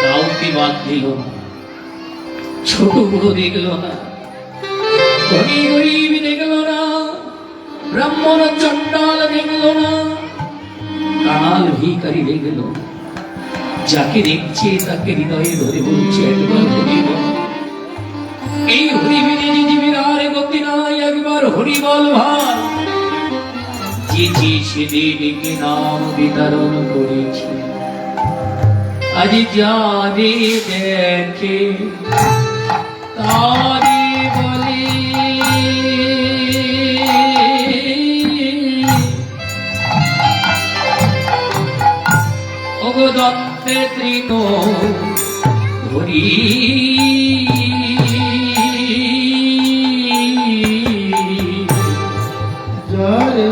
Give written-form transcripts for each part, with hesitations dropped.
কাউকে বাদ দিল না, ছোট বড় দেখল না, ধনী গরিব দেখল না, ব্রাহ্মণ চণ্ডাল দেখল না, কাল ভিখারি দেখল না। যাকে দেখছে তাকে হৃদয়ে ধরে বলছে একবার হরি বল। এই হরি বিনে জীবের আর গতি নাই, একবার হরি বল ভাই। যে যে সেদিনকে নাম বিতরণ করেছে, আজ যারে দেখে তারে বলে অবদন্তে তৃণ হরি। যারে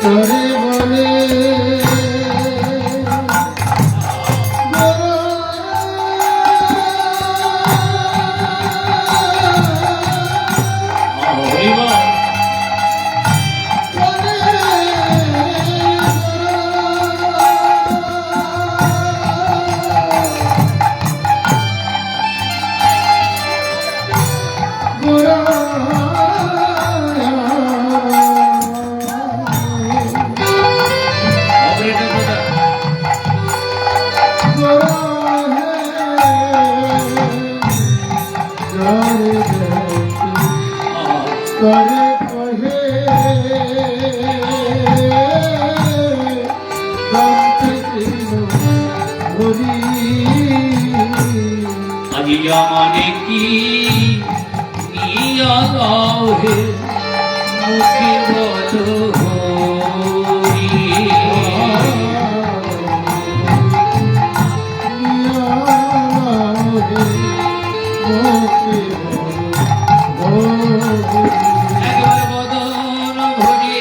তারে বলে করে কহে হরি। আজি আমারে কি নিয়া গাও হে মুখে বলো হরি। একবার বদন ভরে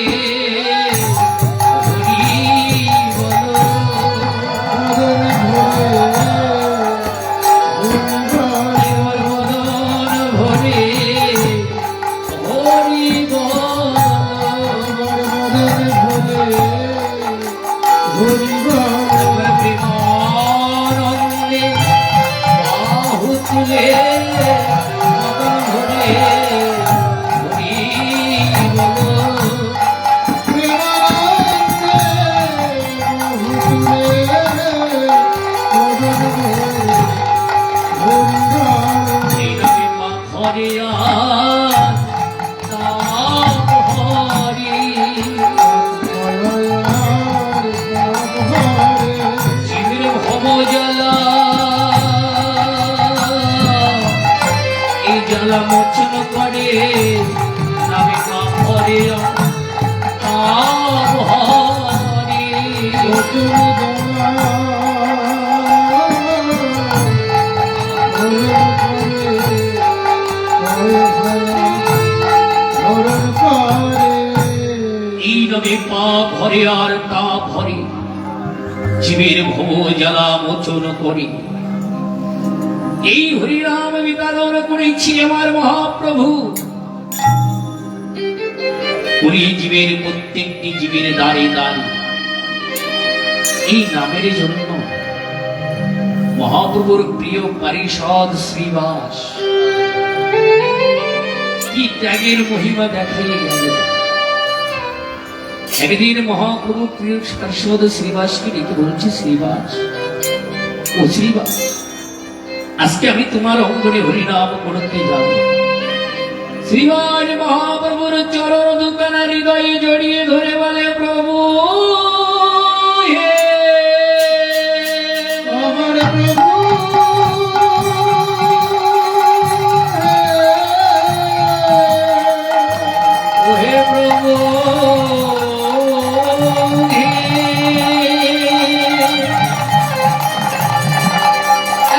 হরি বলো। একবার বদন ভরে হরি বলো। একবার প্রেমানন্দে বাহু তুলে বদন ভরে হরি বলো। এই নামে মা ঘরে আর নাম হরি। জীবের ভব জ্বালা এই জ্বালা মোচন করে নামে মা ঘরে নাম হরি। এই নামে পাপ হরে আর তাপ হরে, জীবের ভব জ্বালা মোচন করে। এই হরিনাম বিতরণ করেছি আমার মহাপ্রভু। পুরী জীবের প্রত্যেকটি জীবের দ্বারে দ্বারে এই নামের জন্য মহাপ্রভুর প্রিয় পারিষদ শ্রীবাস কি ত্যাগের মহিমা দেখাইয়ে গেল। একদিন মহাপ্রভু প্রিয় পারিষদ শ্রীবাসকে ডেকে বলছে, শ্রীবাস, ও শ্রীবাস, আজকে আমি তোমার অঙ্গনে হরিনাম করতে যাব। শ্রীবাস মহাপ্রভুর চরণ দুখানা হৃদয়ে জড়িয়ে ধরে বলে, প্রভু হে আমার প্রভু হে প্রভু হে।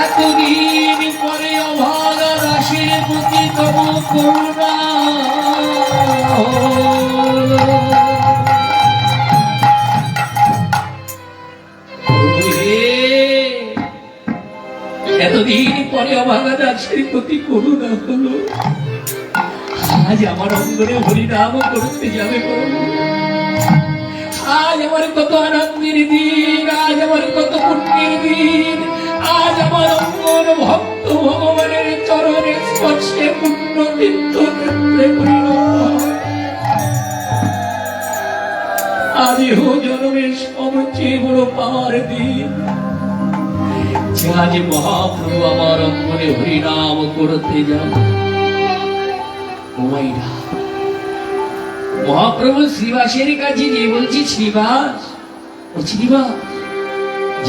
এতদিন পরে অভাগা দাসের প্রতি তব করুণা এতদিন পরে অভাগা দাসের প্রতি করুণা হলো। আজ আমার অঙ্গনে হরিনাম করতে যাবে প্রভু। আজ আমার কত আনন্দের দিন, আজ আমার কত পুণ্যের তীর্থক্ষেত্রে পরিণত হয়। আদিহ জন্মের সবচেয়ে বড় পাওয়ার দিন যে আজ মহাপ্রভু আমার অঙ্গনে হরিনাম করতে যান। ওমাইরা মহাপ্রভু শ্রীবাসের কাছে গিয়ে বলছি, শ্রীবাস, ও শ্রীবাস,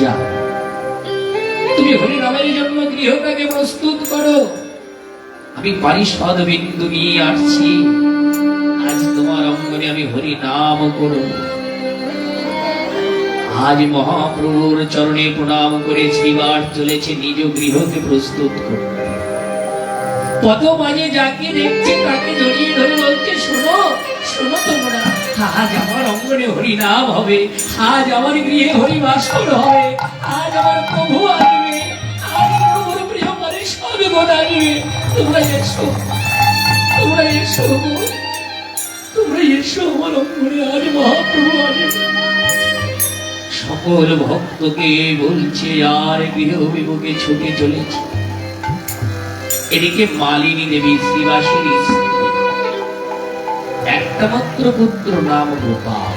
যা তুমি হরিনামের জন্য গৃহটাকে প্রস্তুত করো, আমি পারিষদ বিন্দু নিয়ে আসছি, আজ তোমার অঙ্গনে আমি হরিনাম করব। আজ মহাপ্রভুর চরণে প্রণাম করে শ্রীবাস চলেছে নিজ গৃহকে প্রস্তুত করতে। কত বাজে যাকে দেখছে তাকে জড়িয়ে ধরে বলছে, শোনো শোনো তোমরা, আজ আমার অঙ্গনে হরিনাম হবে, আজ আমার গৃহে হরিবাসর হবে, আজ আমার প্রভু আসবে, আজ প্রভুর প্রিয় পারিষদ গণ আসবে। তোমরা এসো, তোমরা এসো, তোমরা এসো আমার অঙ্গনে, আজ মহাপ্রভু আসবে। সকল ভক্তকে বলছে আর গৃহ অভিমুখে ছুটে চলেছে। এদিকে মালিনী দেবী শ্রীবাসের স্ত্রী, একটা মাত্র পুত্র, নাম গোপাল।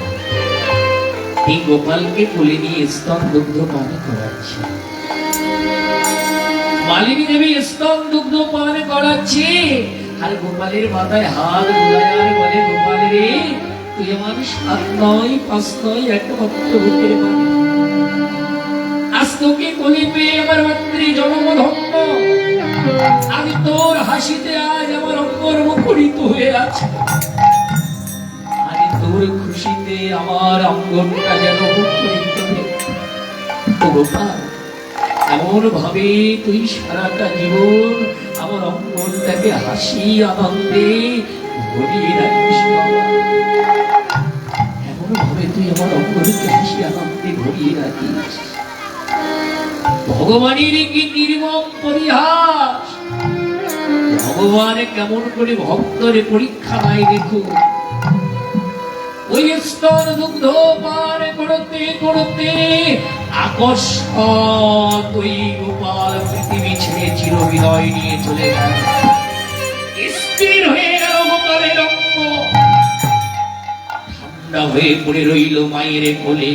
এই গোপালকে কোলে নিয়ে স্তন দুগ্ধ পান করাচ্ছে। মালিনী দেবী স্তন দুগ্ধ পান করাচ্ছে, আর গোপালের মাথায় হাত বুলায় আর বলে, গোপাল রে, তুই আমার 7 নয় 5 নয় একমাত্র বুকের মালিক। আজ তোকে কোলে পেয়ে আমার মাতৃ জন্ম ধন্য। আমি তোর হাসিতে আজ আমার অঙ্গর মুখরিত হয়ে আছে, আজ তোর খুশিতে আমার অঙ্গনটা যেন মুখরিত হয়ে। তো গোপাল, এমন ভাবে তুই সারাটা জীবন আমার অঙ্গনটাকে হাসি আনন্দে ভরিয়ে রাখিস বাবা। এমন ভাবে তুই আমার অঙ্গনকে হাসি আনন্দে ভরিয়ে রাখিস। ভগবানের কি নির্মম পরিহাস! ভগবান কেমন করে ভক্তের পরীক্ষা নাই দেখুন। ওই স্তন দুগ্ধ পান করতে করতে আকস্মাৎ ওই গোপাল পৃথিবী ছেড়ে চিরবিদায় নিয়ে চলে গেল। স্থির হয়ে গেল গোপালের অঙ্গ, ঠান্ডা হয়ে পড়ে রইল মায়ের কোলে।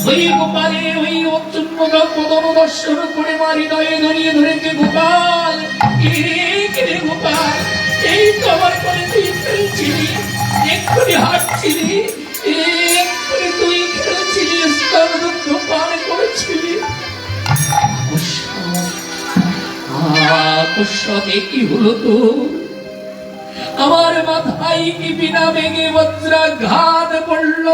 ওই গোপালের ওই অত্যন্ত পদন দর্শন করে মা হৃদয়ে ধরিয়ে ধরেছে, গোপাল রে গোপাল, এই তো আমার করে তুই খেলছিলি, এক্ষুনি হাঁটছিলি, এক্ষুনি তুই খেলছিলি, স্তন দুগ্ধ পান করেছিলি। আকস্মাতে কি হলো তো? আমার মাথায় কি বিনা বেগে বজ্রাঘাত পড়ল।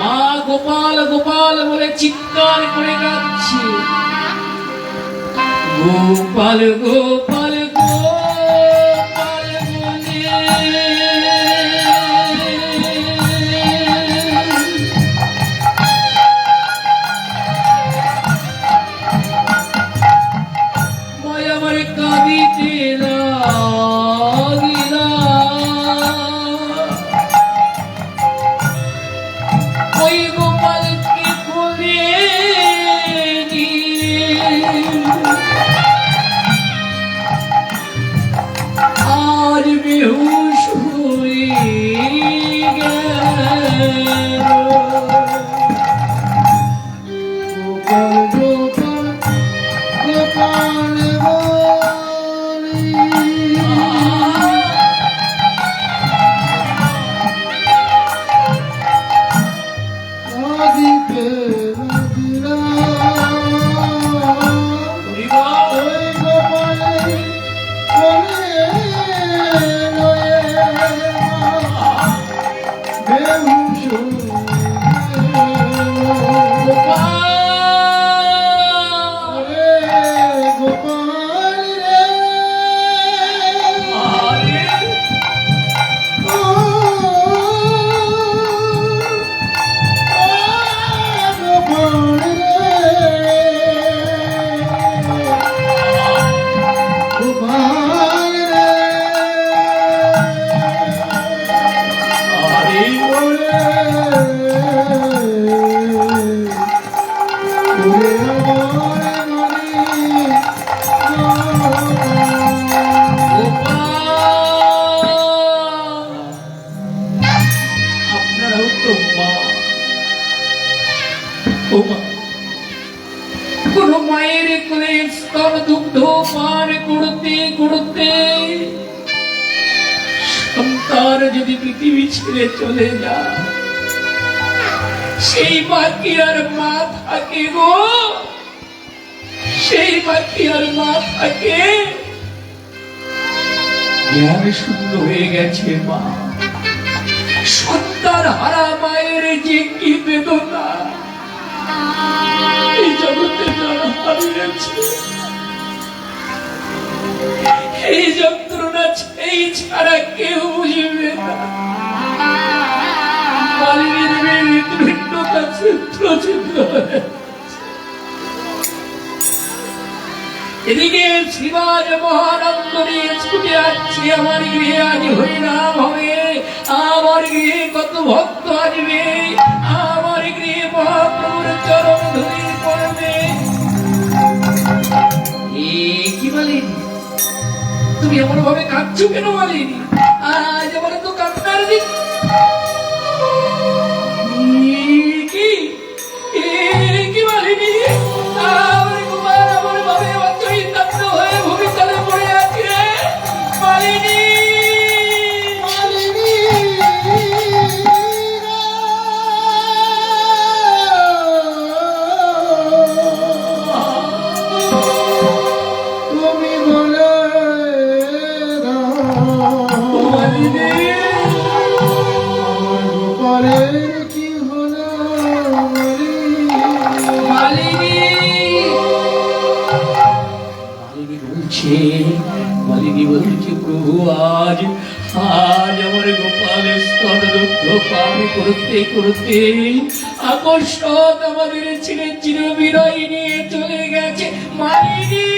মা গোপাল গোপাল বলে চিৎকার করে কাঁদছে। গোপাল গোপাল গোপাল বলে মায় আমার কাঁদিতে লাগিলা। ওই গোপালকে কোলে আর বেহুশ হয়ে গেল। গোপাল গোপাল গোপাল ছেড়ে চলে যায়, সেই পাখি আর মা থাকে গো, সেই পাখি আর মা থাকে। জ্ঞান শূন্য হয়ে গেছে মা, সন্তান হারা মায়ের যে কি বেদনা এই জগতে যারা হারিয়েছে, এই যন্ত্রণা এই ছাড়া কেউ বুঝবে না। মালিনীর মেয়ে হৃদপিণ্ডটা ছিদ্র ছিদ্র হয়ে এদিকে শিবাজ মহানন্দ নিয়ে ছুটে আসছে আমার গৃহে, আজ হরিনাম হবে, আমার গৃহে কত ভক্ত আসবে, আমার গৃহে মহাপ্রভুর চরণ ধরে পড়বে। কি মালিনী, তুমি এমন ভাবে কাঁদছো কেন মালিনী? আজ আমার তো কান্নার দিন। কি মালিনী, আমার কুমার আমার ভাবে অচৈতন্য হয়ে ভূমিতলে পড়ে আছে মালিনী। মালিনী তুমি বলে মালিনী গোপালের কি হলো মালিনী মালিনী বলছে, মালিনী বলছে প্রভু আজ আজ আমার গোপালের স্তনদগ্ধ পান করতে করতে আকস্মাৎ আমাদের ছেড়ে চির বিদায় নিয়ে চলে গেছে মালিনী।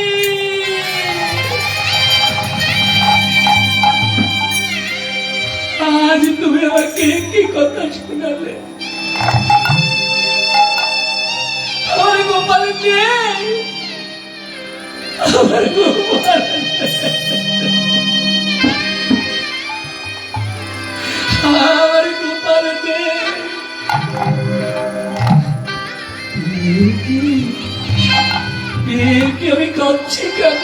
আজ তুমি আমাকে কি কথা শোনালে? আমার গোপালকে, আমার গোপাল, আমার গোপালকে আমি কাঁদছি কেন?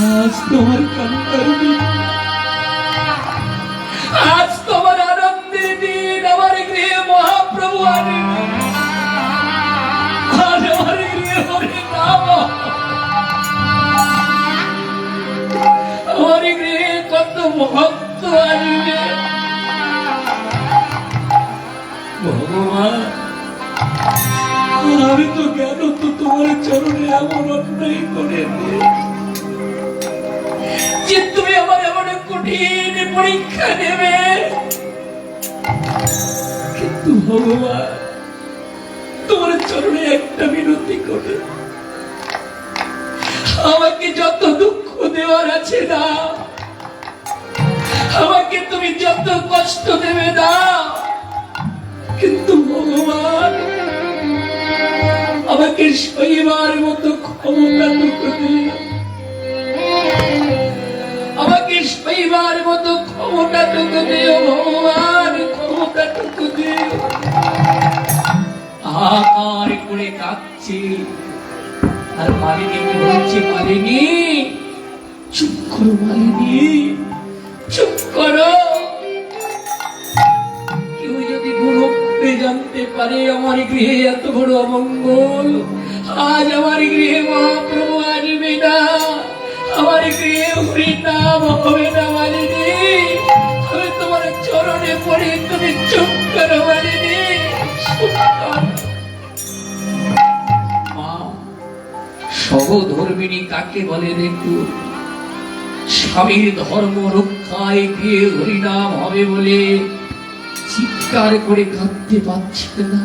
আজ তোমার কান্নার দিন, আজ তোমার আনন্দের দিন। আমার গৃহে মহাপ্রভু আসবে, আজ আমার গৃহে হরিনাম, আমার গৃহে কত ভক্ত আসবে। ভগবান, আমি তো কেন তো তোমার চরণে এমন অন্যায় করে যে তুমি আমার এমন কঠিন পরীক্ষা নেবে, কিন্তু ভগবান তোমার চরণে একটা বিনতি করে, আমাকে যত দুঃখ দেওয়ার আছে না, আমাকে তুমি যত কষ্ট দেবে না, কিন্তু ভগবান আমাকে সইবার মতো ক্ষমতাটুকু দিও, আমাকে সইবার মতো ক্ষমতাটুকু দিও ভগবান, ক্ষমতাটুকু দিও। আকার করে কাঁদছে আর মালিনী কি বলছে, মালিনী চুপ করো, মালিনী চুপ করো। কেউ যদি গুণ করে জানতে পারে আমার গৃহে এত বড় অমঙ্গল, আজ আমার গৃহে মহাপ্রভু আসবে না, আমার গৃহে হরিনাম হবে না মালিনী। আমি তোমার চরণে পড়ে, তুমি চুপ করো মালিনী, চুপ করো। মা, সহধর্মিণী কাকে বলে দেখো? স্বামীর ধর্ম রক্ষায় গিয়ে হরিনাম হবে বলে চিৎকার করে কাঁদতে পারছে না।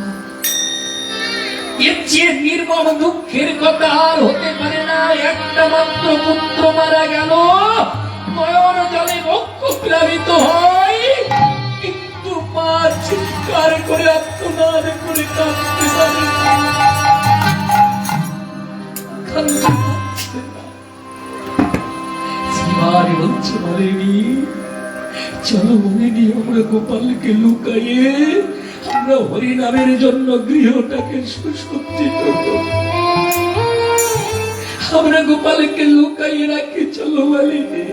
এর চেয়ে নির্মম দুঃখের কথা আর হতে পারে না। একটা মাত্র পুত্র মারা গেল, নয়ন জলে বক্ষ প্লাবিত হয়, কিন্তু মা চিৎকার করে আত্মনাদ করে কাঁদতে পারে না, কাঁদতে পারছে না। শিবাজ বলছে, বলেনি চলো বলেনি আমরা গোপালকে লুকাইয়ে আমরা হরিনামের জন্য গৃহটাকে সুসজ্জিত করব, আমরা গোপালকে লুকাইয়ে রাখি, চলো বলেনি।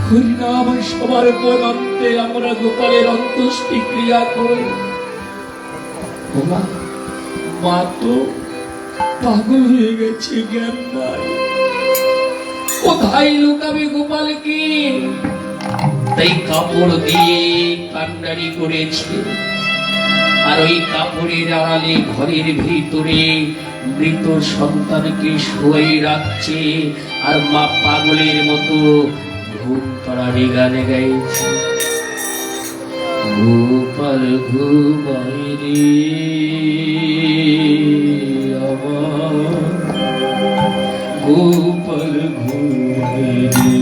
হরিনাম সবার পরন্তে আমরা গোপালের অন্ত্যেষ্টি ক্রিয়া করি। ওমা, মা তো পাগল হয়ে গেছে, জ্ঞান নাই, কোথায় লুকাবে গোপালকে? তাই কাপড় দিয়ে কান্ডারি করেছে, আর ওই কাপড়ের আড়ালে ঘরের ভিতরে মৃত সন্তানকে শুয়ে রাখছে, আর মা পাগলের মতো ঘুম পাড়ানি গানে গাইছে, গোপাল ঘুমাই রে আমার, গোপাল ঘুমাই রে,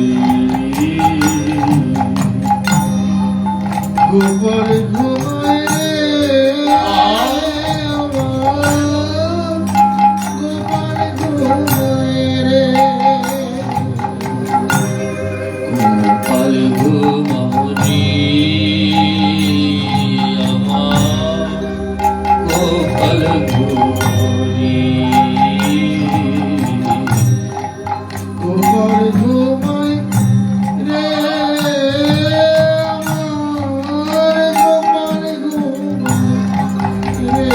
গোপাল ঘুমায় রে আমার, গোপাল ঘুমায় রে, গোপাল ঘুমাই আমার, গোপাল ঘুমাই, গোপাল ঘুমায় রে আমার, গোপাল ঘুমায় রে,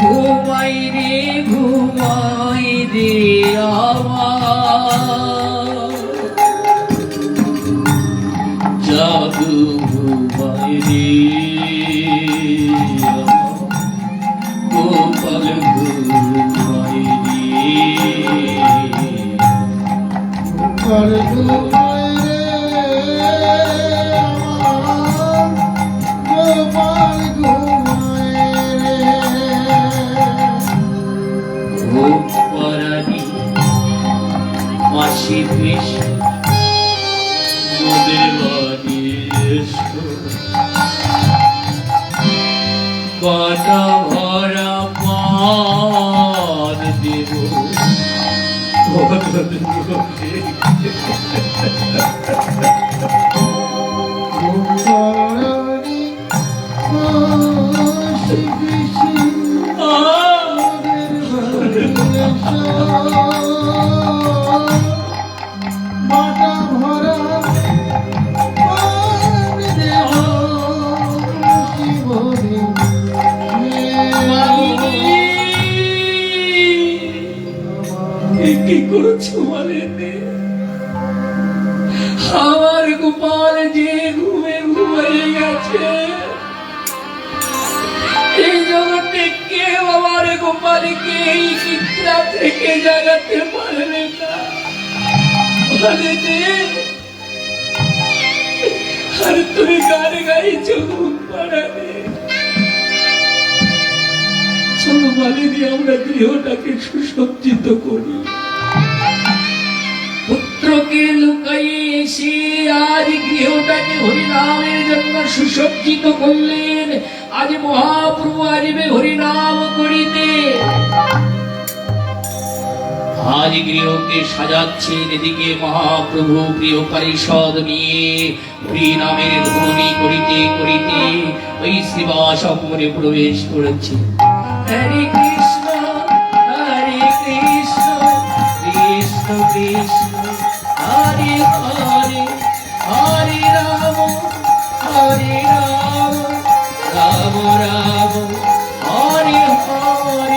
ঘুমাই রে ঘুমাই রে আমার, জাদু ঘুমাই রে আমার, গোপাল ঘুমাই রে, গোপাল ঘুমায় রে আমার, গোপাল ঘুমায় রে, গোপারানি মাসি বেশ মোদের বাড়ি এসো, বাটা ভরা পান দেব, গোপারানি মাসি পিসি মোদের বাড়ি এসো, বাটা ভরা পান দেব, শিবরে কি করছো বলেনে? আমার গোপাল যে ঘুমে ঘুমিয়ে গেছে, এই জগতে কেউ আমার গোপালকে এই চিত্রা থেকে জাগাতে পারবে না, বলেনে? আর তুমি গান গাইছো ঘুম পাড়াবে। চলো মালিনী, আমরা গৃহটাকে সুসজ্জিত করি। পুত্রকে লুকাইয়ে এসে আজ গৃহটাকে হরিনামের জন্য সুসজ্জিত করলেন। আজ মহাপ্রভু আসবে হরিনাম করিতে, আজ গৃহকে সাজাচ্ছেন। এদিকে মহাপ্রভু প্রিয় পারিষদ নিয়ে হরিনামের ধ্বনি করিতে করিতে ওই শ্রীবাস অপরে প্রবেশ করেছে। হরে কৃষ্ণ হরে কৃষ্ণ, কৃষ্ণ কৃষ্ণ হরে হরে, হরে রাম হরে রাম, রাম রাম হরে হরে।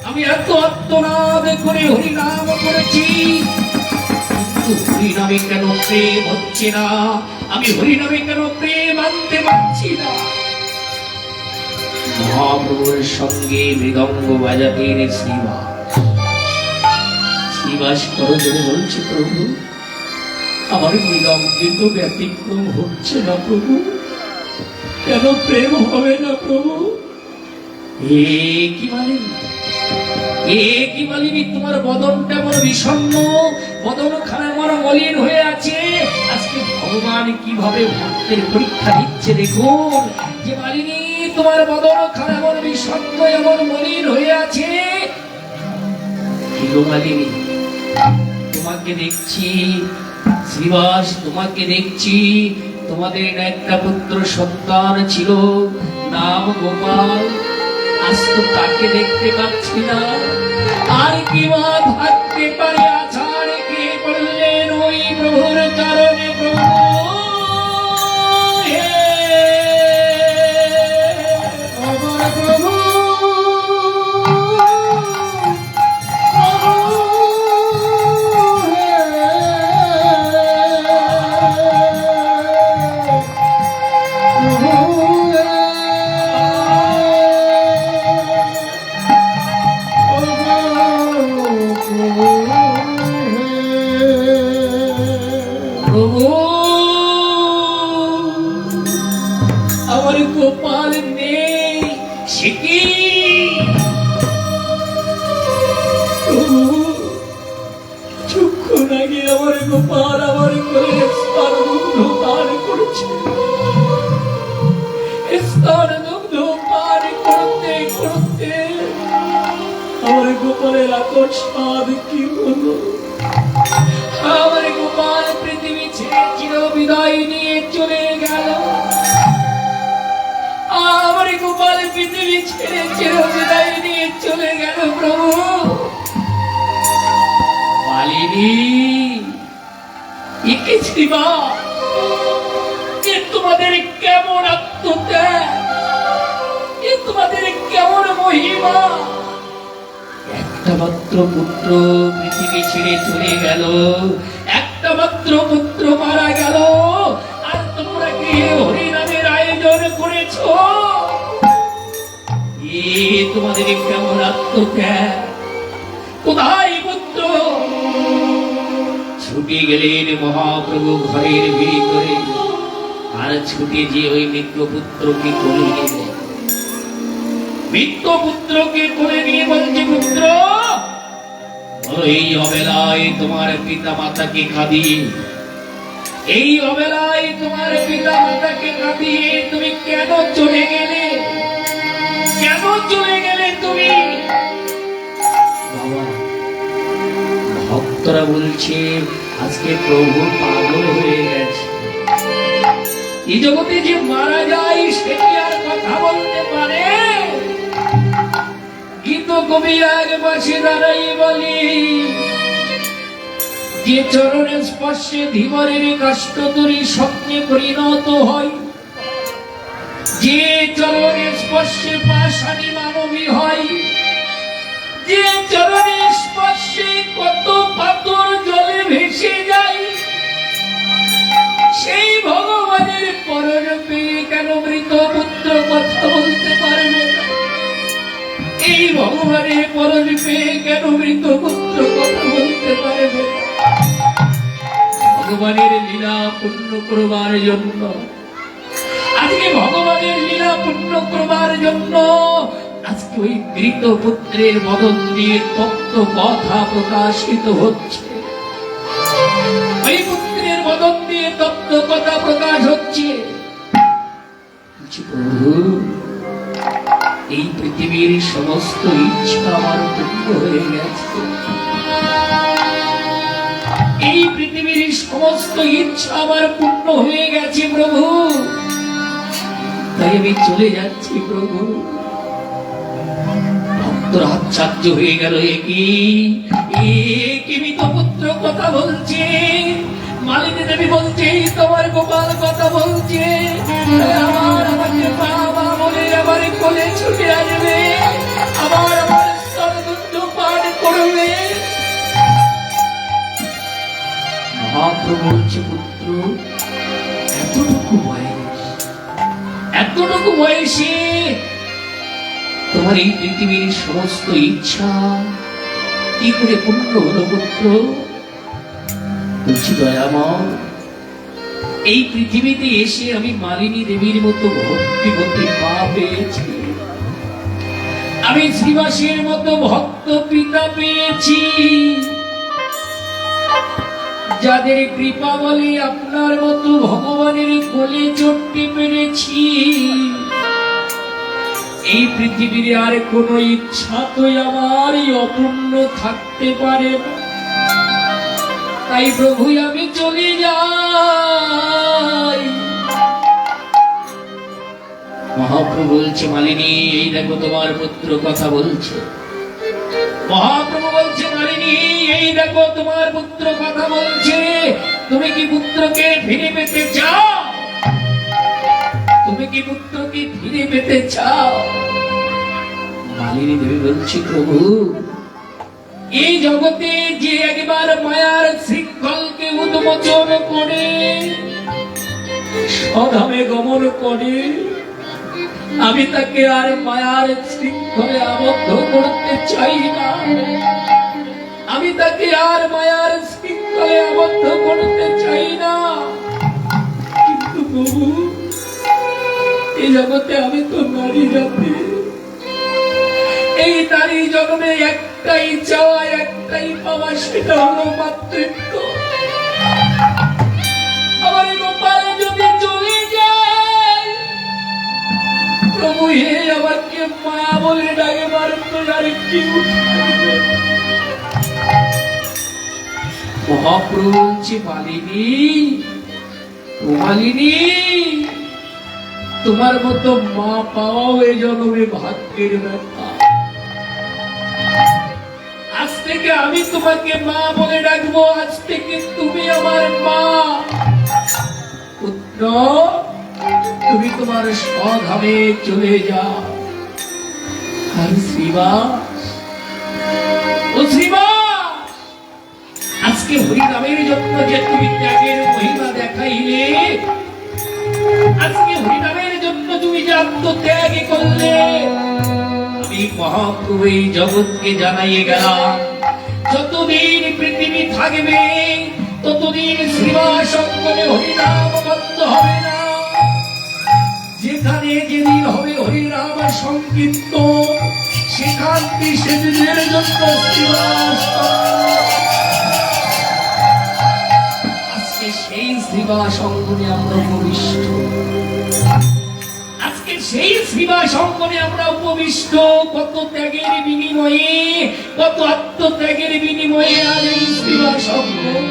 আমি এত আত্মনাদ করে হরিনাম করেছি, আমি হরিনামে কেন প্রেম হচ্ছে না, আমি হরিনামে কেন প্রেম আনতে পারছি না। মহাপ্রভুর সঙ্গে মৃদঙ্গ বাজাতেন শ্রীবাস করজনে বলছে, প্রভু আমার মৃদঙ্গে তো ব্যতিক্রম হচ্ছে না প্রভু, কেন প্রেম হবে না প্রভু? এ কি মালিনী, এ কি মালিনী, তোমার বদনটা আমার বিষণ্ণ, বদন খানা আমার মলিন হয়ে আছে। আজকে ভগবান কিভাবে ভক্তের পরীক্ষা দিচ্ছে দেখুন, যে মালিনী তোমার বদন খানা আমার বিষণ্ণ, এমন মলিন হয়ে আছে। কি গো মালিনী, তোমাকে দেখছি শ্রীবাস, তোমাকে দেখছি, তোমাদের একটা পুত্র সন্তান ছিল, নাম গোপাল, আজ তো তাকে দেখতে পাচ্ছি না। আর কি বা থাকতে পারে আশা রেখে পড়লেন ওই প্রভুর চরণে। প্রভু হে, আমার প্রভু প্রভু আমার গোপাল নেই, সে কি প্রভু? চক্ষু নাকি আমার গোপাল আমার কোলে স্তনদুগ্ধ পান করছে, স্তনদুগ্ধ পান করতে করতে আমার গোপালের আকস্মাৎ কি হলো? আমার গোপাল পৃথিবী ছেড়ে চির বিদায় নিয়ে চলে গেল, আমার গোপাল পৃথিবী ছেড়ে চির বিদায় নিয়ে চলে গেল। প্রভু মালিনী, একে শ্রীমা, এ তোমাদের কেমন আত্মত্যাগ, এ তোমাদের কেমন মহিমা! একটা মাত্র পুত্র পৃথিবী ছেড়ে চলে গেল, একটা মাত্র পুত্র মারা গেল, আর তোমরা কি হরিনামের আয়োজন করেছ? এ তোমাদের কেমন আত্মত্যাগ! কোথায় পুত্র? ছুটে গেলেন মহাপ্রভু ঘরের ভিতরে, আর ছুটে যে ওই মৃত্যপুত্রকে করে নিলেন। মৃত্যপুত্রকে করে নিয়ে বলছে, পুত্র এই অবেলায় তোমার পিতা মাতাকে কাঁদিয়ে, এই অবেলায় তোমার পিতা মাতাকে কাঁদিয়ে তুমি কেন চলে গেলে, কেন চলে গেলে তুমি? বাবা, ভক্তরা বলছে আজকে প্রভু পাগল হয়ে গেছে, এই জগতে যে মারা যায় সে কি আর কথা বলতে পারে? গীত কবি আগে পাশে দাঁড়াই বলি, যে চরণে স্পর্শে ধীবরের কষ্ট তরি স্বপ্নে পরিণত হয়, যে চরণে স্পর্শে পাষাণী মানবী হয়, যে চরণে স্পর্শে কত পাথর জলে ভেসে যায়, সেই ভগবানের পররূপে কেন মৃত পুত্র কথা বলতে পারবে না? এই ভগবানের পররূপে কেন মৃত পুত্র কথা বলতে পারবে না? ভগবানের লীলা পূর্ণ করবার জন্য, আজকে ভগবানের লীলা পূর্ণ করবার জন্য আজকে ওই মৃত পুত্রের বদন দিয়ে তত্ত্ব কথা প্রকাশিত হচ্ছে, ওই পুত্রের বদন দিয়ে তত্ত্ব কথা প্রকাশ হচ্ছে। প্রভু এই পৃথিবীর সমস্ত ইচ্ছা আমার পূর্ণ হয়ে গেছে, এই পৃথিবীর সমস্ত ইচ্ছা আমার পূর্ণ হয়ে গেছে প্রভু, তাই আমি চলে যাচ্ছি প্রভু। ভক্তরা আশ্চর্য হয়ে গেল, কি মৃত পুত্র কথা বলছে? মালিনী দেবী বলছে তোমার গোপাল কথা বলছে, আমাকে বাবা বলে আমার কোলে ছুটে আসবে, আমার স্তনদুগ্ধ পান করবে। বলছে, পুত্র, এতটুকু বয়স, এতটুকু বয়সে তোমার এই পৃথিবীর সমস্ত ইচ্ছা কি করে পূর্ণ হলো পুত্র? বলছি, দয়াময়, এই পৃথিবীতে এসে আমি মালিনী দেবীর মতো ভক্তিবতী মা পেয়েছি, আমি শ্রীবাসের মতো ভক্ত পিতা পেয়েছি, যাদের কৃপা বলে আপনার মতো ভগবানের কোলে চড়তে পেরেছি। এই পৃথিবীর আর কোনো ইচ্ছা তো আমার অপূর্ণ থাকতে পারে না। তাই প্রভু আমি চলে যাই। মহাপ্রভু বলছে, মালিনী, এই দেখো তোমার পুত্র কথা বলছে। মহাপ্রভু বলছে, মালিনী, এই দেখো তোমার পুত্র কথা বলছে। তুমি কি পুত্রকে ফিরে পেতে চাও? তুমি কি পুত্রকে ফিরে পেতে চাও? মালিনী দেবী বলছি, প্রভু, এই জগতে যে একবার মায়ার শৃঙ্খলকে উন্মোচন করে স্বধামে গমন করে, আমি তাকে আর মায়ার শৃঙ্খলে আবদ্ধ করতে চাই না। আমি তাকে আর মায়ার শৃঙ্খলে আবদ্ধ করতে চাই না। কিন্তু প্রভু, এই জগতে আমি তো নারী জাতি, এই নারী জন্মে একটাই চাওয়া, একটাই পাওয়া, সেটা হলো মাতৃত্ব। আমার গোপাল যদি চলে যায়, প্রভু হে, আমাকে মায়া বলে ডাকে মারত, আর কি উঠবে? মহাপ্রভু বলছে, মালিনী, ও মালিনী, তোমার মতো মা পাওয়াও এই জন্মে ভাগ্যের ব্যাপার। আজ থেকে আমি তোমাকে মা বলে ডাকবো, আজ থেকে তুমি আমার মা। পুত্র, তুমি তোমার স্বধামে চলে যাও। আর শ্রীবাস, ও শ্রীবাস, আজকে হরিনামের জন্য যে তুমি ত্যাগের মহিমা দেখাইলে, আজকে হরিনামের জন্য তুমি যে আত্মত্যাগ করলে, আমি মহাপ্রভু এই জগৎকে জানাইয়ে গেলাম, যতদিন পৃথিবী থাকবে ততদিন শ্রীবাস অঙ্গনে হরিনাম বন্ধ হবে না। যেখানে যেদিন হবে হরিনাম সংকীর্তন, সেখান সেদিনের জন্য শ্রীবাস। আজকে সেই শ্রীবাস অঙ্গনে আমরা উপবিষ্ট, আজকে সেই শ্রীবাস অঙ্গনে আমরা উপবিষ্ট। কত ত্যাগের বিনিময়ে, কত আত্মত্যাগের বিনিময়ে আজ এই শ্রীবাস অঙ্গন,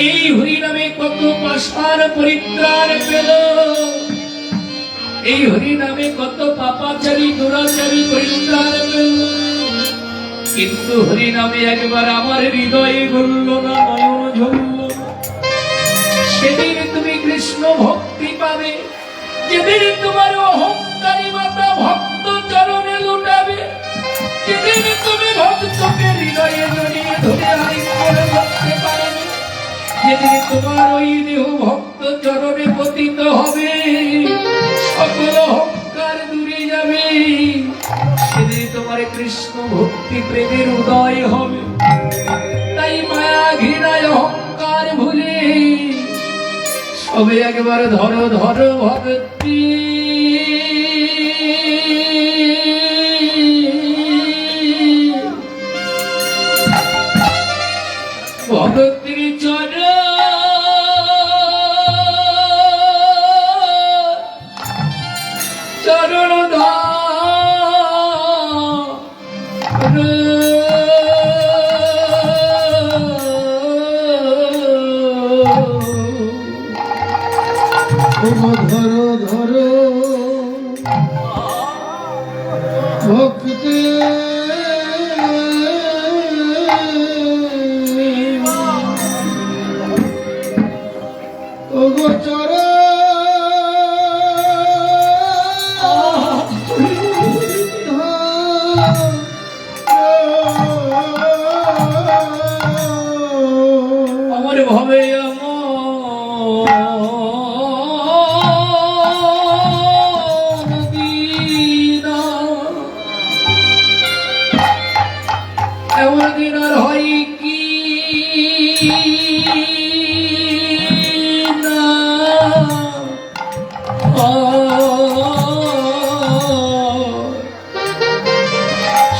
এই হরিনামে কত পাষাণ পরিত্রাণ পেল, এই হরিনামে কত পাপাচারী দুরাচারী পরিত্রাণ পেল। কিন্তু হরিনামে একবার আমার হৃদয়ে গলল না, নয়ন ঝরল না। সেদিন তুমি কৃষ্ণ ভক্তি পাবে, যেদিন তোমার অহংকারী মাতা ভক্ত চরণে লুটাবে, যেদিন তুমি ভক্তকে হৃদয়ে জড়িয়ে ধরে আলিঙ্গন করতে পারবে, যেদিন তোমার ওই দেহ ভক্ত চরণে পতিত হবে, সকল অহংকার দূরে যাবে, সেদিন তোমার কৃষ্ণ ভক্তি প্রেমের উদয় হবে। তাই মায়া ঘৃণায় অহংকার ভুলে সবে একবার ধরো ধরো ভক্তি, ভক্তির চরণ চরণ ধরো ধরো ভক্তি, ও গোচর এমন দিন আর হয় কি না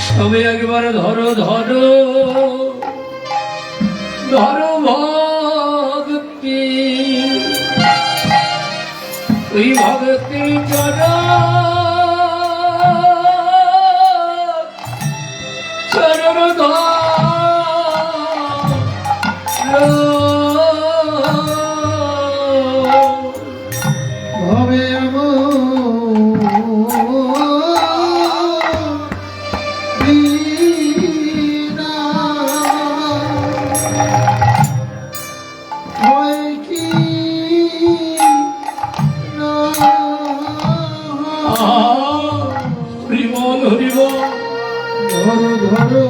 সবে একবার ধরো ধরো ধরো ভক্তি ওই ভক্তি চরণ ভবে বিনা হয় কি না হরিবল হরিবল ধরো ধরো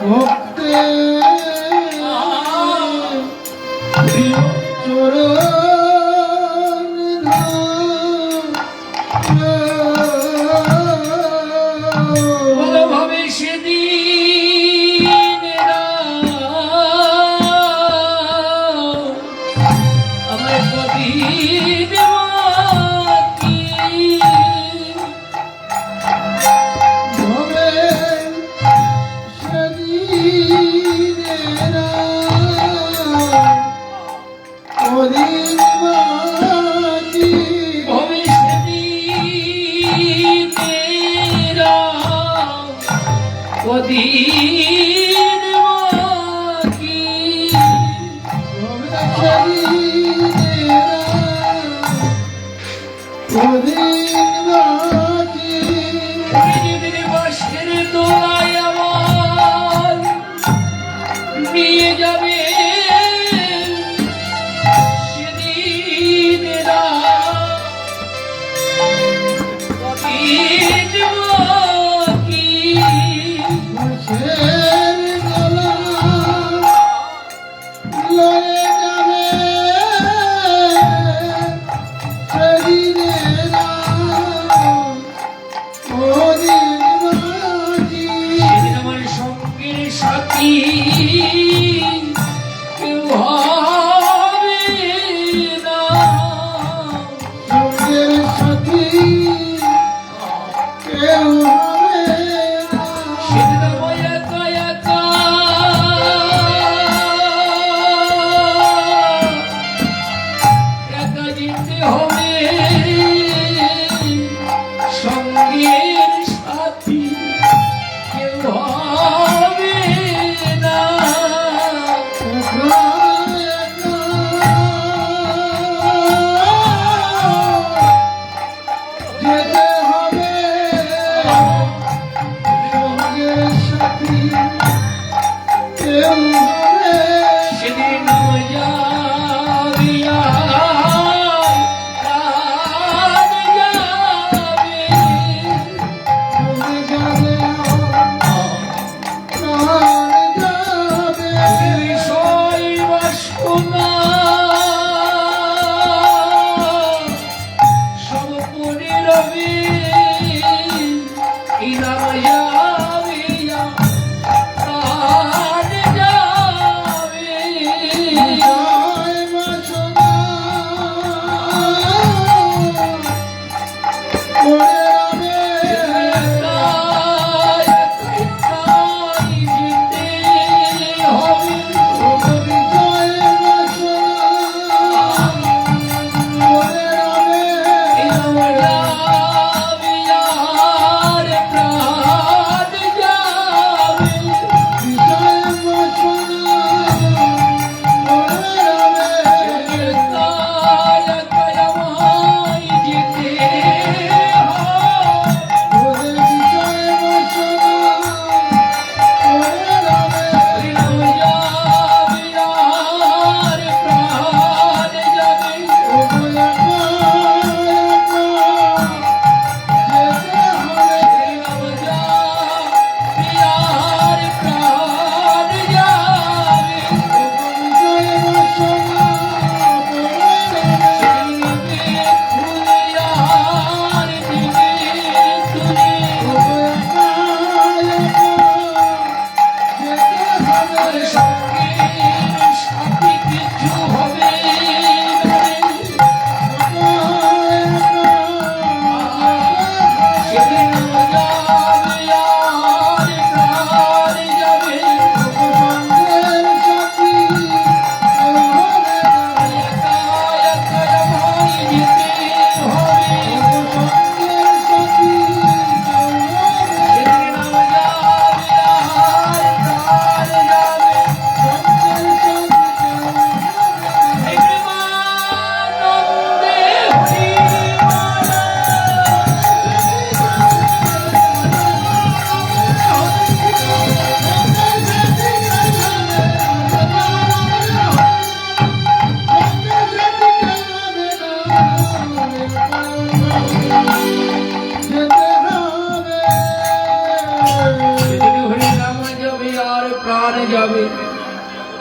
ভক্তে চরণ ভাবে সেদিন আমায় কদি দেবাকি ভবে সেদিনেরা অদিন বাকি ভবে সেদিন কদিন বাকি ভবে সেদিনেরা অদিন বাকি যেদিন বাসের দোলায় আমার নিয়ে যাবে সেদিন কদিন বাকি মাসের গলা লয়ে যাবে সেদিনেরা অদিন বাকি সেদিন আমার সঙ্গের সাথী কেউ হবে না সঙ্গের সাথী কেউ হবে না সেদিন আমায় একা একা একা যেতে হবে সঙ্গের সাথী কেউ হবে না একা একা যেতে হবে সঙ্গের সাথী কেউ হবে সেদিন যাবে প্রাণ যাবে মনে যাবে প্রাণ যাবে বিষয় বাসনা সব পড়ে রবে ইনারা যাবে প্রাণ যাবে জয় বাসনা করে রবে জয় বাসনা করে রবে যাবে,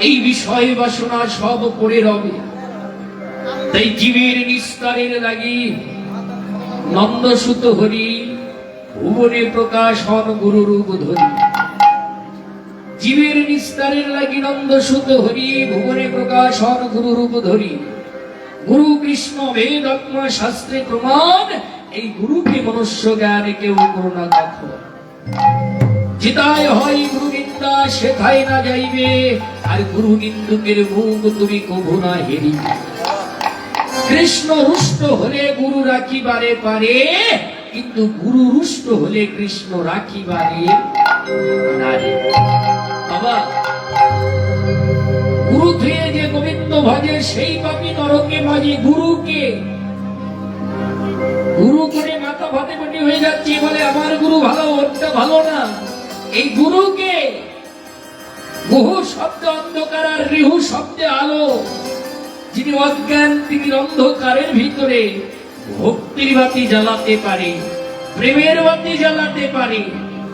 এই বিষয় বাসনা সব পড়ে রবে। তাই জীবের নিস্তারের লাগি নন্দসুত হরি ভুবনে প্রকাশ হন গুরু রূপ ধরি। জীবের নিস্তারের লাগি নন্দসুত হরি ভুবনে প্রকাশ হন গুরু রূপ ধরি। গুরু কৃষ্ণ বেদ আত্মা শাস্ত্রে প্রমাণ, এই গুরুকে মনুষ্য জ্ঞানে কেউ করোনা কখনো। জিতায় হয় গুরু নিন্দা শেখায় না যাইবে, আর গুরু নিন্দুকের মুখ তুমি কভু না হেরিবে। কৃষ্ণ রুষ্ট হলে গুরু রাখিবারে পারে, কিন্তু গুরু রুষ্ট হলে কৃষ্ণ রাখিবারে নারে। বাবা, গুরু ধুয়ে যে গোবিন্দ ভজে সেই পাপী নরকে মাঝে গুরুকে গুরু করে মাথা ফাতে ফাটি হয়ে যাচ্ছে, বলে আমার গুরু ভালো ওরটা ভালো না। এই গুরুকে বহু শব্দে অন্ধকার আর রিহু শব্দে আলো, যিনি অজ্ঞান তিনি অন্ধকারের ভিতরে ভক্তির বাতি জ্বালাতে পারে, প্রেমের বাতি জ্বালাতে পারে,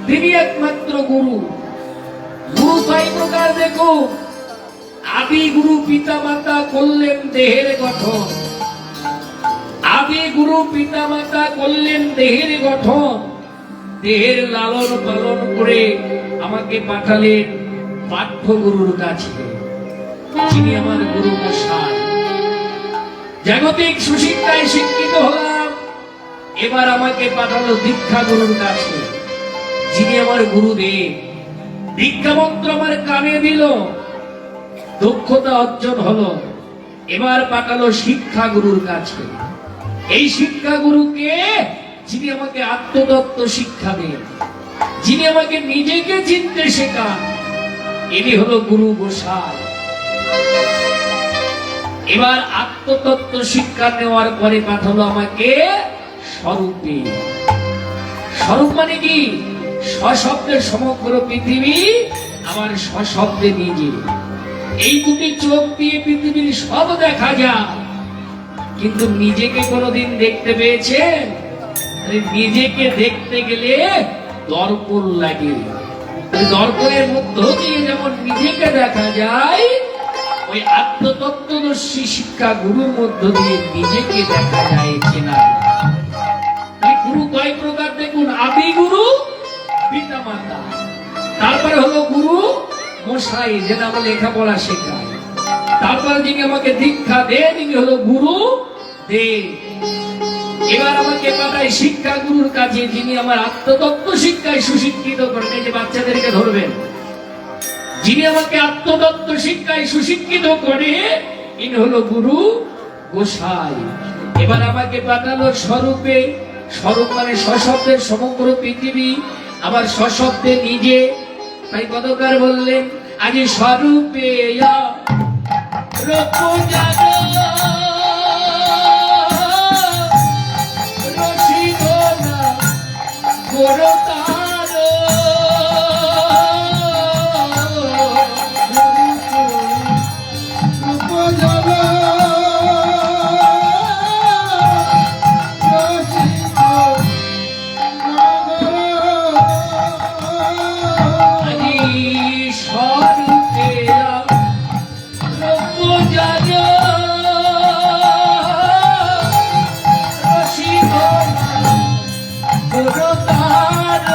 তিনি একমাত্র গুরু। গুরু কয় প্রকার দেখো, আদি গুরু পিতা মাতা করলেন দেহের গঠন, আদি গুরু পিতা মাতা করলেন দেহের গঠন, দেহের লালন পালন করে আমাকে পাঠালেন পাঠ্য গুরুর কাছে, যিনি আমার গুরু মশাই। জাগতিক সুশিক্ষায় শিক্ষিত হলাম, এবার আমাকে পাঠালো দীক্ষা গুরুর কাছে, যিনি আমার গুরুদেব। দীক্ষা মন্ত্র আমার কানে দিল, দক্ষতা অর্জন হলো, এবার পাঠালো শিক্ষা গুরুর কাছে। এই শিক্ষা গুরুকে, যিনি আমাকে আত্মতত্ত্ব শিক্ষা দেন, যিনি আমাকে নিজেকে চিনতে শেখান, ইনি হলো গুরু গোসাই। এবার আত্মতত্ত্ব শিক্ষা নেওয়ার পরে পাঠালো আমাকে স্বরূপে। স্বরূপ মানে কি? সশব্দের সমগ্র পৃথিবী, আবার সশব্দে নিজে। এই দুটি চোখ দিয়ে পৃথিবীর সব দেখা যায়, কিন্তু নিজেকে কোনোদিন দেখতে পেয়েছেন? নিজেকে দেখতে গেলে দর্পণ লাগে। দর্পণের মধ্য দিয়ে যেমন নিজেকে দেখা যায়, ওই আত্মতত্ত্বদর্শী শিক্ষা গুরুর মধ্য দিয়ে নিজেকে দেখা যায় চেনা। গুরু কয় প্রকার দেখুন, আদি গুরু পিতা মাতা, তারপরে হলো গুরু মশাই, যেটা আমার লেখাপড়া শেখায়, তারপরে যিনি আমাকে দীক্ষা দেন তিনি হলো গুরু দেব। এবার আমাকে পাঠায় শিক্ষা গুরুর কাছে, যিনি আমার আত্মতত্ত্ব শিক্ষায় সুশিক্ষিত করেন। এই যে বাচ্চাদেরকে ধরবেন, যিনি আমাকে আত্মতত্ত্ব শিক্ষায় সুশিক্ষিত করে, ইনি হলো গুরু গোসাই। এবার আমাকে পাঠালো স্বরূপে। স্বরূপ মানে সশব্দের সমগ্র পৃথিবী, আবার সশব্দে নিজে। তাই কতকার বললেন, আজ স্বরূপে রূপ জানো রসিক না করতার, করতার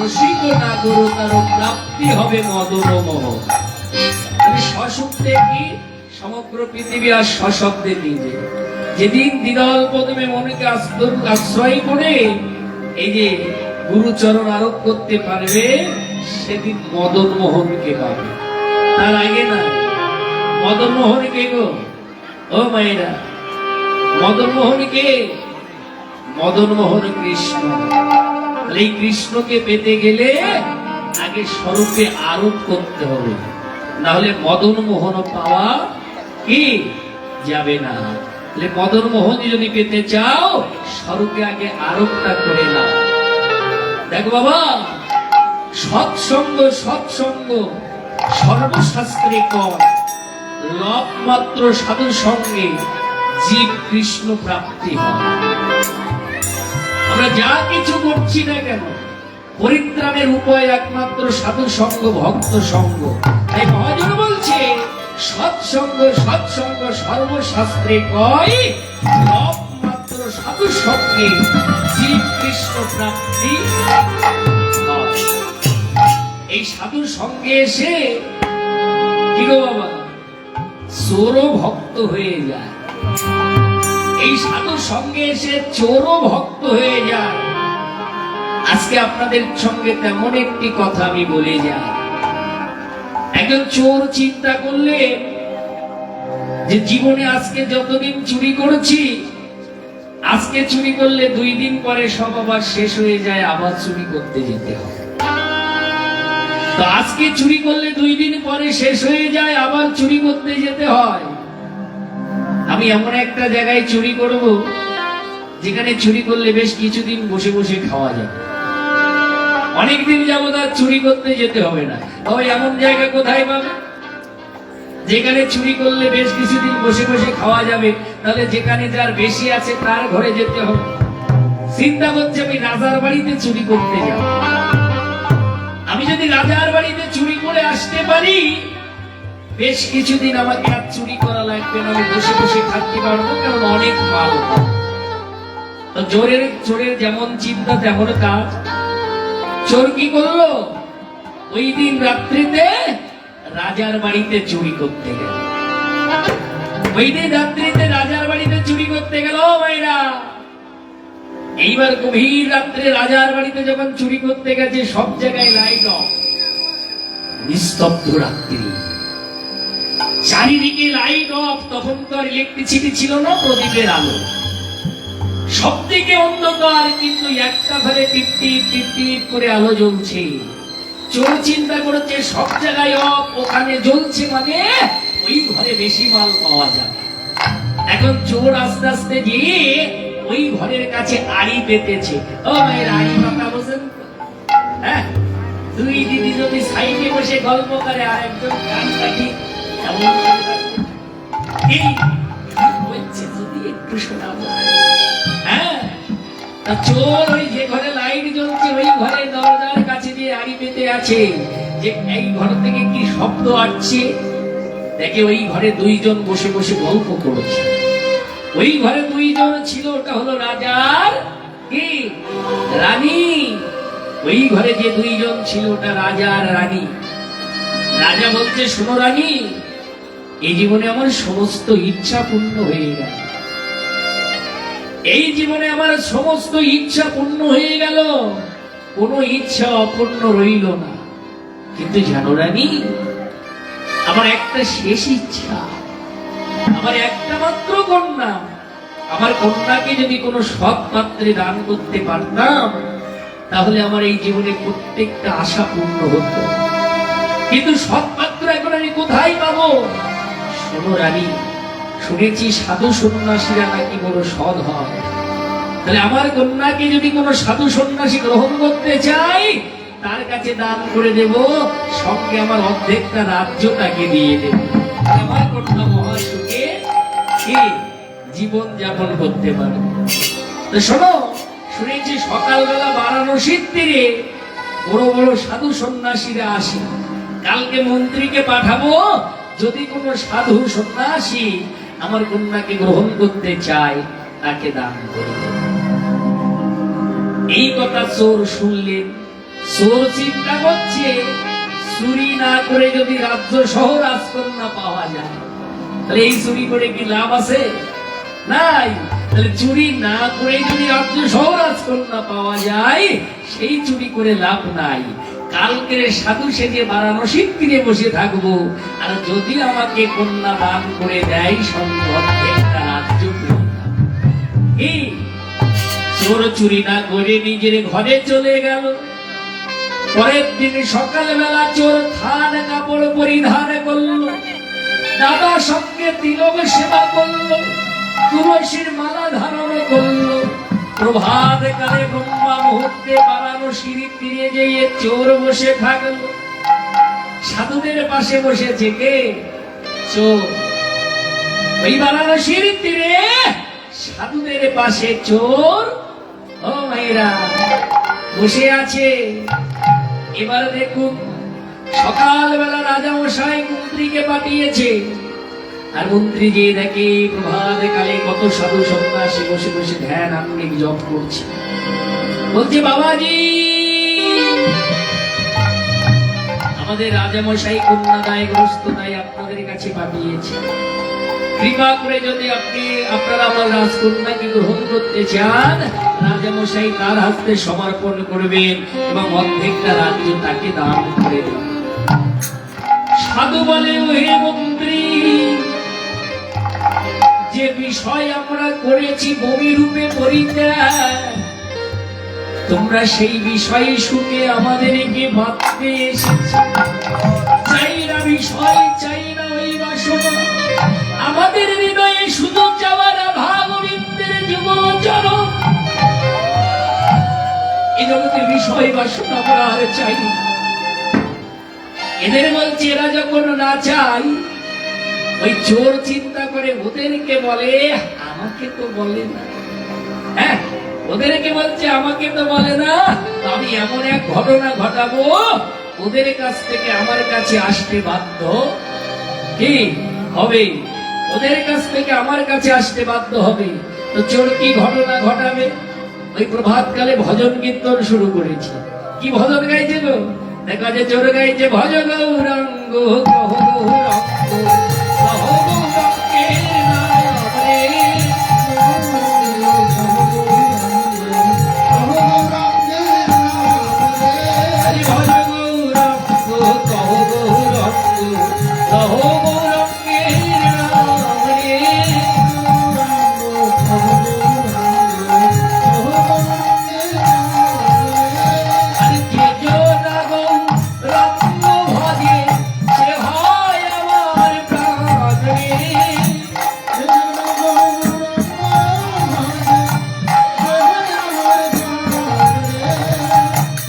রসিক নাগর তার প্রাপ্তি হবে মদন মোহ। আমি সশব্দে কি সমগ্র পৃথিবী আর সশব্দে নিজে। যেদিন দ্বিদল পদমে মনকে আশ্রয় করে এই যে গুরুচরণ আরোপ করতে পারবে, সেদিন মদন মোহনকে পাবে। তার আগে না। মদন মোহন কে গো? ও মায়েরা, মদন মোহন কে? মদন মোহন কৃষ্ণ। এই কৃষ্ণকে পেতে গেলে আগে স্বরূপে আরোপ করতে হবে, না হলে মদন মোহন পাওয়া কি যাবে না। মদন মোহন যদি পেতে চাও, স্বরূপে আগে আরোপটা করে নাও। দেখো বাবা, সৎসঙ্গ সৎসঙ্গ সর্বশাস্ত্রে কর, লভ মাত্র সাধু সঙ্গে জীব কৃষ্ণ প্রাপ্তি হয়। আমরা যা কিছু করছি না কেন, পরিত্রাণের উপায় একমাত্র সাধু সঙ্গ, ভক্ত সঙ্গ। তাই মহাজন বলছে সৎসঙ্গ সৎসঙ্গ সর্বশাস্ত্রে কয়, লভ মাত্র সাধু সঙ্গে জীব কৃষ্ণ প্রাপ্তি হয়। এই সাধুর সঙ্গে এসে কি গো বাবা, চোরও ভক্ত হয়ে যায়। এই সাধুর সঙ্গে এসে চোরও ভক্ত হয়ে যায়। আজকে আপনাদের সঙ্গে তেমন একটি কথা আমি বলে যাই। একজন চোর চিন্তা করলে যে জীবনে আজকে যতদিন চুরি করেছি, আজকে চুরি করলে 2 দিন পরে সব আবার শেষ হয়ে যায়, আবার চুরি করতে যেতে হবে। তো আজকে চুরি করলে 2 দিন পরে শেষ হয়ে যায়, আবার চুরি করতে যেতে হয়। আমি এমন একটা জায়গায় চুরি করব যেখানে চুরি করলে বেশ কিছুদিন বসে বসে খাওয়া যাবে, অনেকদিন যাবত আর চুরি করতে যেতে হবে না। তবে এমন জায়গা কোথায় পাবে যেখানে চুরি করলে বেশ কিছুদিন বসে বসে খাওয়া যাবে? তাহলে যেখানে যার বেশি আছে তার ঘরে যেতে হবে। চিন্তা করছে আমি রাজার বাড়িতে চুরি করতে যাব। আমি যদি রাজার বাড়িতে চুরি করে আসতে পারি, বেশ কিছুদিন আমাকে আর চুরি করা লাগবে না, আমি বসে বসে থাকতে পারবো, কারণ অনেক মাল পাবো। তো চোরের যেমন চিন্তা তেমন কাজ। চোর কি করলো? ওই দিন রাত্রিতে রাজার বাড়িতে চুরি করতে গেল। ওই দিন রাত্রিতে রাজার বাড়িতে চুরি করতে গেল ভাইরা। এইবার গভীর রাত্রে রাজার বাড়িতে যখন চুরি করতে গেছে, সব জায়গায় লাইট অফ, নিস্তব্ধ রাত্রি, চারিদিকে লাইট অফ। তখন তো আর ইলেকট্রিসিটি ছিল না, প্রদীপের আলো, সব দিকে অন্ধকার, কিন্তু একটা ঘরে টিপ টিপ টিপ টিপ করে আলো জ্বলছে। চোর চিন্তা করেছে সব জায়গায় অফ, ওখানে জ্বলছে মানে ওই ঘরে বেশি মাল পাওয়া যাবে। এখন চোর আস্তে আস্তে গিয়ে ওই ঘরের কাছে আড়ি পেতেছে। ও ভাই, আড়ি পাতা বোঝেন? হ্যাঁ, 2 দিদি যদি সাইডে বসে গল্প করে আর একজন গান কাটি, এমন এই বলছে যদি একটু শোনাবো। হ্যাঁ, তা চোর ওই যে ঘরে লাইট জ্বলছে ওই ঘরে দরজার কাছে দিয়ে আড়ি পেতে আছে যে এই ঘর থেকে কি শব্দ আসছে। দেখে ওই ঘরে 2 জন বসে বসে গল্প করেছে। ওই ঘরে 2 জন ছিল, ওটা হলো রাজার কি রানী। ওই ঘরে যে 2 জন ছিল, ওটা রাজা আর রানী। রাজা বলছে, শোনো রানী, এই জীবনে আমার সমস্ত ইচ্ছা পূর্ণ হয়ে গেল। এই জীবনে আমার সমস্ত ইচ্ছা পূর্ণ হয়ে গেল, কোনো ইচ্ছা অপূর্ণ রইল না। কিন্তু জানো রানী, আমার একটা শেষ ইচ্ছা, আমার একটা মাত্র কন্যা। আমার কন্যাকে যদি কোনো সৎ পাত্রে দান করতে পারতাম, তাহলে আমার এই জীবনে প্রত্যেকটা আশা পূর্ণ হতো। কিন্তু সৎ পাত্র এখন আমি কোথায় পাবো? শোনো রানী, শুনেছি সাধু সন্ন্যাসীরা নাকি বড় সৎ হয়। তাহলে আমার কন্যাকে যদি কোনো সাধু সন্ন্যাসী গ্রহণ করতে চাই, তার কাছে দান করে দেব, সঙ্গে আমার অর্ধেকটা রাজ্যটাকে দিয়ে দেব। আমার কন্যা মহাসুখে জীবন যাপন করতে পারে। তো শোনো, শুনেছি সকালবেলা বারাণসীর তীরে বড় বড় সাধু সন্ন্যাসীরা আসে। কালকে মন্ত্রীকে পাঠাবো, যদি কোনো সাধু সন্ন্যাসী আমার কন্যাকে গ্রহণ করতে চায়, তাকে দান করে দেব। এই কথা চোর শুনলেন। চোর চিন্তা করছে চুরি না করে যদি রাজ্য সহ রাজকন্যা পাওয়া যায় তাহলে এই চুরি করে কি লাভ আছে? নাই। তাহলে চুরি না করে যদি রাজ্য সহ রাজকন্যা পাওয়া যায় সেই চুরি করে লাভ নাই। কালকে সাধু সেজে বারাণসীর তীরে বসে থাকবো, আর যদি আমাকে কন্যা দান করে দেয় সঙ্গে অর্ধেকটা রাজ্য পেয়ে যাবো। কি চোর চুরি না করে নিজের ঘরে চলে গেল। পরের দিন সকালবেলা চোর থান কাপড় পরিধান করল, দাদা সঙ্গে তিলক সেবা করল, তুলসীর মালা ধারণ করল। প্রভাত কালে ব্রহ্মা মুহূর্তে বারাণসীর তীরে যেয়ে চোর বসে থাকল। সাধুদের পাশে বসেছে কে? চোর। ওই বারাণসীর তীরে সাধুদের পাশে চোর ও মায়েরা বসে আছে। এবার দেখুন সকালবেলা রাজা মশাই মন্ত্রীকে পাঠিয়েছে, আর মন্ত্রী যে দেখে প্রভাত কালে কত সাধু সন্ন্যাসী বসে বসে ধ্যান আপনি জপ করছে। বলছে বাবাজি আমাদের রাজা মশাই কন্যাদায় গ্রস্তদায় আপনাদের কাছে পাঠিয়েছে, কৃপা করে যদি আপনারা আমার রাজকন্যাকে গ্রহণ করতে চান রাজা মশাই তার হাতে সমর্পণ করবেন এবং অর্ধেকটা রাজ্য তাকে দান করে দেবেন। সাধু বলে হে মন্ত্রী, যে বিষয় আমরা করেছি বমি রূপে পরিত্যাগ, তোমরা সেই বিষয়ে সুখে আমাদেরকে বাঁধতে এসেছ। চাই না বিষয়, চাই না ওই বাসনা, আমাদের হৃদয়ে শুধু চাওয়ার রাধা গোবিন্দের যুগচরণ। এই জগতে বিষয় বাসনা আমরা আর চাই না। এদের বলছে এরা যখন না চাই, ওই চোর চিন্তা করে ওদেরকে বলে আমাকে তো বলে না। হ্যাঁ, ওদেরকে বলছে আমাকে তো বলে না, আমি এমন এক ঘটনা ঘটাবো ওদের কাছ থেকে আমার কাছে আসতে বাধ্য কি হবে, ওদের কাছ থেকে আমার কাছে আসতে বাধ্য হবে। তো চোর কি ঘটনা ঘটাবে? ওই প্রভাতকালে ভজন কীর্তন শুরু করেছে। কি ভজন গাইছে গো? দেখা যায় চোর গাইছে ভজ গৌরাঙ্গ কহ গৌরাঙ্গ কহ গৌরাঙ্গের নাম রে। হরি ভজ গৌরাঙ্গ কহ গৌরাঙ্গ কহ গৌরাঙ্গের নাম রে। আর যে জনা গৌরাঙ্গ ভজে সে হয় আমার প্রাণ রে।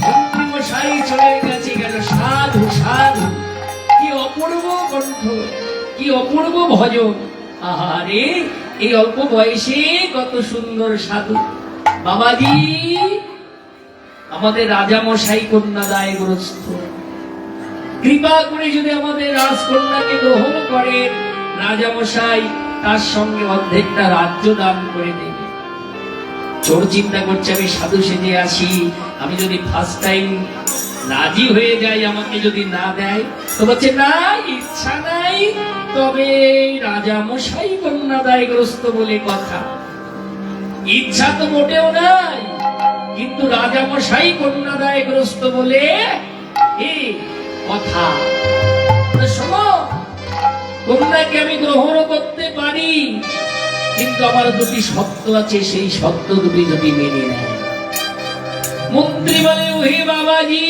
মন্ত্রী মশাই চলে গেছে, গেল সাধু সাধু। কি অপূর্ব কণ্ঠ, কি অপূর্ব ভজন। আহারে এই অল্প বয়সে কত সুন্দর সাধু। বাবাজি আমাদের রাজা মশাই কন্যাদায় গ্রস্ত, কৃপা করে যদি আমাদের রাজকন্যাকে গ্রহণ করেন রাজা মশাই তার সঙ্গে অর্ধেকটা রাজ্য দান করে দেবে। চোর চিন্তা করছে আমি সাধু সেজে আসি, আমি যদি ফার্স্ট টাইম রাজি হয়ে যাই আমাকে যদি না দেয়, তো বলছে না ইচ্ছা নাই, তবে রাজা মশাই কন্যাদায় গ্রস্ত বলে কথা। ইচ্ছা তো মোটেও নাই, কিন্তু রাজা মশাই কন্যাদায় গ্রস্ত বলে এই কথা। তো শোনো, কন্যাকে আমি গ্রহণ করতে পারি, কিন্তু আমার দুটি শর্ত আছে, সেই শর্ত দুটি যদি মেনে নেয়। মন্ত্রী বলে ওহে বাবাজি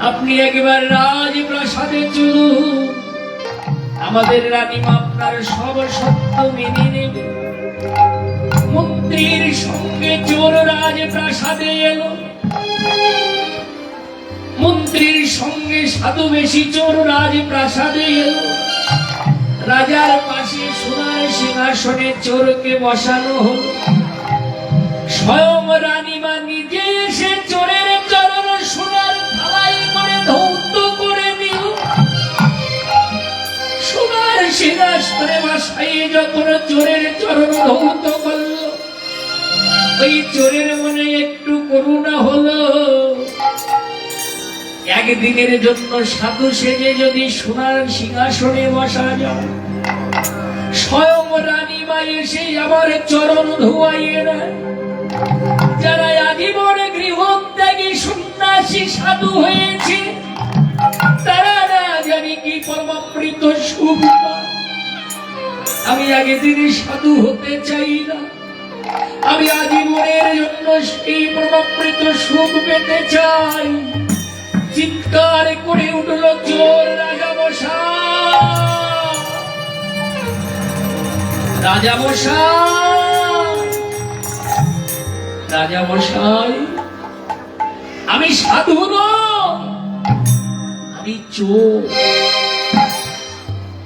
আপনি একবার রাজপ্রাসাদে চলুন, আমাদের রানীমা আপনার সব শর্ত মেনে নেবে। মন্ত্রীর সঙ্গে চোর রাজপ্রাসাদে এলো, মন্ত্রীর সঙ্গে সাধু বেশি চোর রাজপ্রাসাদে এলো। রাজার পাশে সোনার সিংহাসনে চোরকে বসানো হলো। স্বয়ং রানীমা নিজে এসে চোরের চরণ সোনার থালায় করে ধৌত করে দিল। সোনার সিংহাসনে বসাইয়ে যখন চোরের চরণ ধৌত করল, ওই চোরের মনে একটু করুণা হলো। একদিনের জন্য সাধু সেজে যদি সোনার সিংহাসনে বসা যায়, স্বয়ং রানীমা এসে আমার চরণ ধোয়াইয়ে দেয়। যারা আজীবন গৃহত্যাগী সন্ন্যাসী সাধু হয়েছে, তারা না জানি কি পরমামৃত সুখ পায়। আমি আগে দিনে সাধু হতে চাই না, আমি আজীবনের জন্য সেই পরমামৃত সুখ পেতে চাই। চিৎকার করে উঠল চোর রাজামশাই, রাজামশাই, রাজামশাই, আমি সাধু নই, আমি চোর।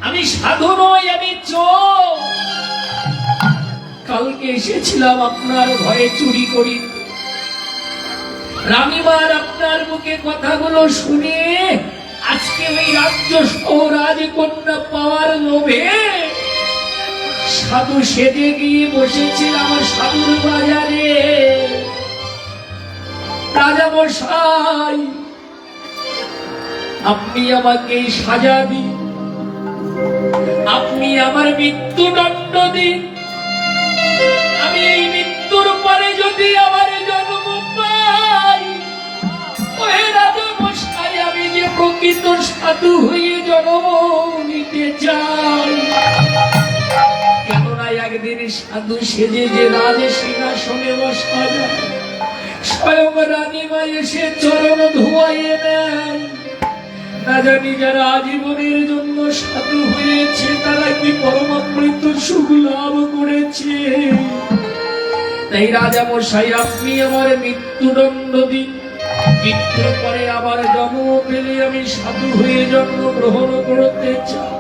আমি সাধু নই, আমি চোর। কালকে এসেছিলাম আপনার ঘরে চুরি করি। রানীমার আপনার মুখে কথাগুলো শুনে আজকে ওই রাজ্য সহ রাজকন্যা পাওয়ার লোভে সাধু সেজে গিয়ে বসেছিলাম সাধুর বাজারে। রাজামশাই, আপনি আমাকে সাজা দিন, আপনি আমার মৃত্যুদণ্ড দিন। আমি এই মৃত্যুর পরে যদি আমার জন্ম পাই, ওহে রাজামশাই, আমি যে প্রকৃত সাধু হয়ে জন্ম নিতে চাই। কেননা একদিন সাধু সেজে যে রাজ সিংহাসনে বসা যায়, স্বয়ং রানীমা এসে চরণ ধোয়াইয়ে নেয়। না জানি যারা আজীবনের জন্য সাধু হয়েছে তারা কি পরমামৃত সুখ লাভ করেছে। তাই রাজামশাই, আপনি আমার মৃত্যুদণ্ড দিন। মৃত্যুর পরে আবার জন্ম পেলে আমি সাধু হয়ে জন্ম গ্রহণ করতে চাই।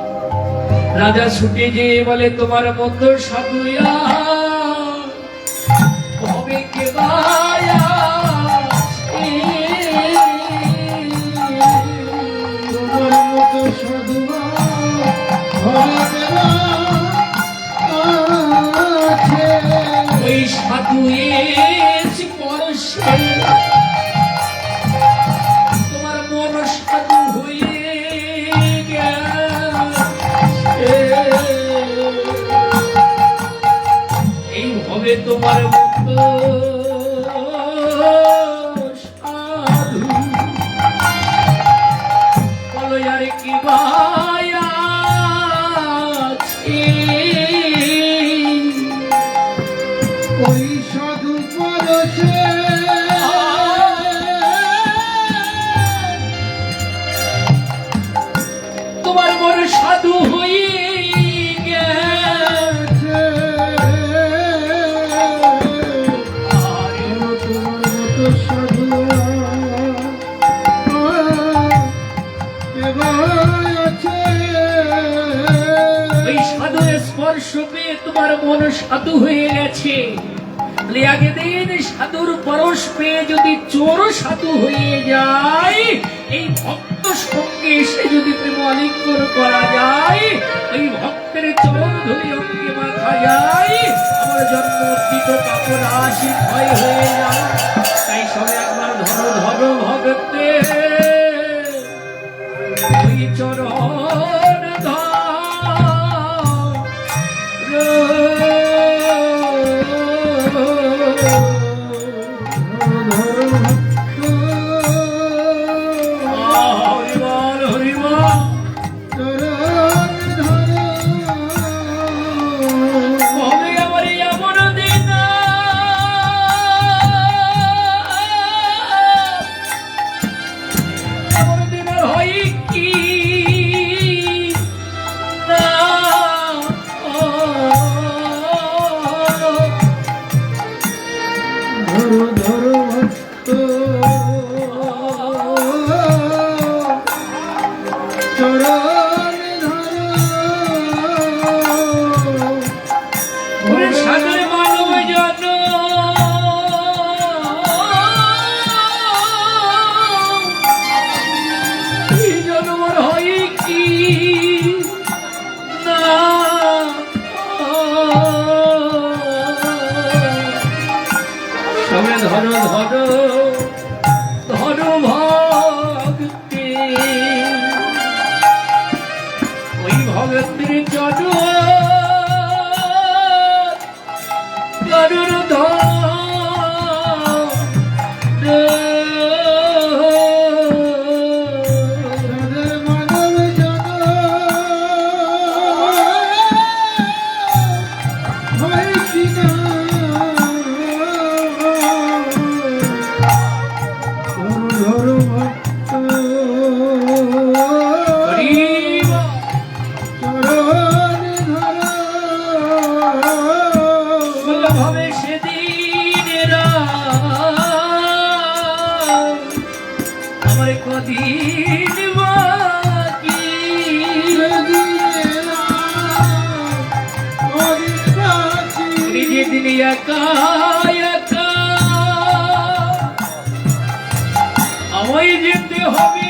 রাজা ছুটে যেয়ে বলে, তোমার মতো সাধু আর হবে কে বায়া? তোমার মতো সাধু আছে। ওই সাধু স্পর্শে তোমার মন সাধু হয়ে গেছে। এই হবে তোমার মতো সাধু, বলো আর কি বায়া আছে? ওই সাধু পরশে তোমার বড় সাধু হয়ে গেছে। তোমার মতো সাধু আছে। ওই সাধুর স্পর্শ পেয়ে তোমার মন সাধু হয়ে গেছে। আগে দিন সাধুর পরশ পেয়ে যদি চোর সাধু হয়ে যায়, এই ভক্ত সঙ্গে এসে যদি প্রেম আলিঙ্গন করা যায়, ওই ভক্তের চরণ ধরে অঙ্গে মাখা যায়, আমার জন্ম অতীত পাপর রাশি ক্ষয় হয়ে যায়। তাই সবে একবার ধরো ধরো ভক্তে ওই চরণ ধর। হরিবল হরিবল। কবে আমার এমন দিন এমন দিন হয় কি না, ধরো ধরো ভক্ত চরণ ধরো। ওরে সাগর মানব জন এই জন্মর হয় কি না, সবে ধরো ধরো ধরো ভক্তি কদিন বাকি যেদিন একা একা আমায় যেতে হবে